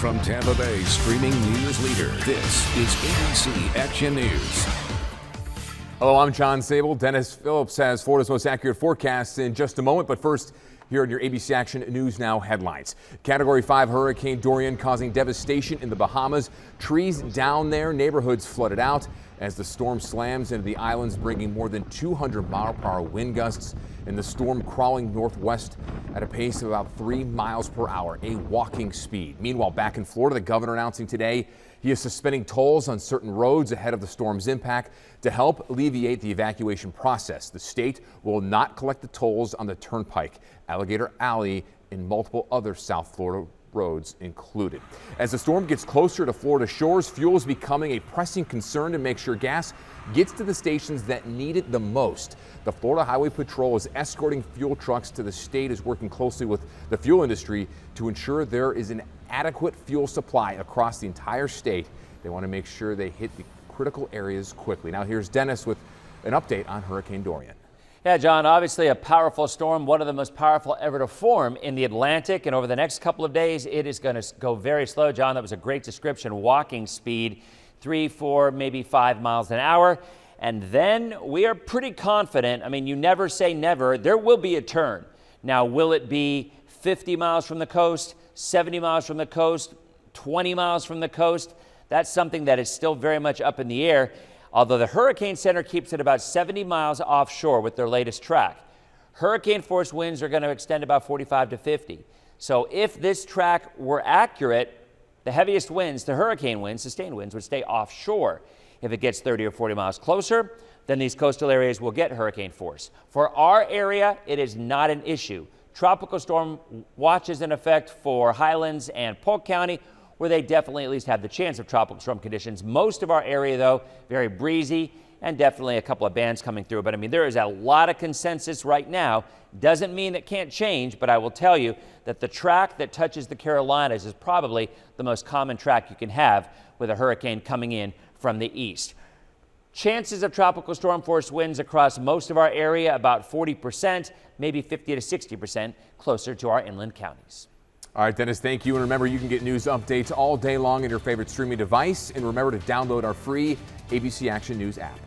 From Tampa Bay streaming news leader, this is ABC Action News. Hello, I'm John Sable. Dennis Phillips has Florida's most accurate forecasts in just a moment. But first, here in your ABC Action News Now headlines. Category 5 Hurricane Dorian causing devastation in the Bahamas. Trees down there, neighborhoods flooded out as the storm slams into the islands, bringing more than 200-mile-per-hour wind gusts, and the storm crawling northwest at a pace of about 3 miles per hour, a walking speed. Meanwhile, back in Florida, the governor announcing today he is suspending tolls on certain roads ahead of the storm's impact to help alleviate the evacuation process. The state will not collect the tolls on the Turnpike, Alligator Alley, and multiple other South Florida roads included. As the storm gets closer to Florida shores, fuel is becoming a pressing concern to make sure gas gets to the stations that need it the most. The Florida Highway Patrol is escorting fuel trucks to the state, is working closely with the fuel industry to ensure there is an adequate fuel supply across the entire state. They want to make sure they hit the critical areas quickly. Now here's Dennis with an update on Hurricane Dorian. Yeah, John, obviously a powerful storm, one of the most powerful ever to form in the Atlantic. And over the next couple of days, it is going to go very slow. John, that was a great description. Walking speed, 3, 4, maybe 5 miles an hour. And then we are pretty confident. I mean, you never say never. There will be a turn. Now, will it be 50 miles from the coast, 70 miles from the coast, 20 miles from the coast? That's something that is still very much up in the air. Although the Hurricane Center keeps it about 70 miles offshore with their latest track. Hurricane force winds are going to extend about 45 to 50. So if this track were accurate, the heaviest winds, the hurricane winds, sustained winds, would stay offshore. If it gets 30 or 40 miles closer, then these coastal areas will get hurricane force. For our area, it is not an issue. Tropical storm watch is in effect for Highlands and Polk County, where they definitely at least have the chance of tropical storm conditions. Most of our area, though, very breezy and definitely a couple of bands coming through. But I mean, there is a lot of consensus right now. Doesn't mean it can't change, but I will tell you that the track that touches the Carolinas is probably the most common track you can have with a hurricane coming in from the east. Chances of tropical storm force winds across most of our area, about 40%, maybe 50 to 60% closer to our inland counties. All right, Dennis, thank you. And remember, you can get news updates all day long in your favorite streaming device. And remember to download our free ABC Action News app.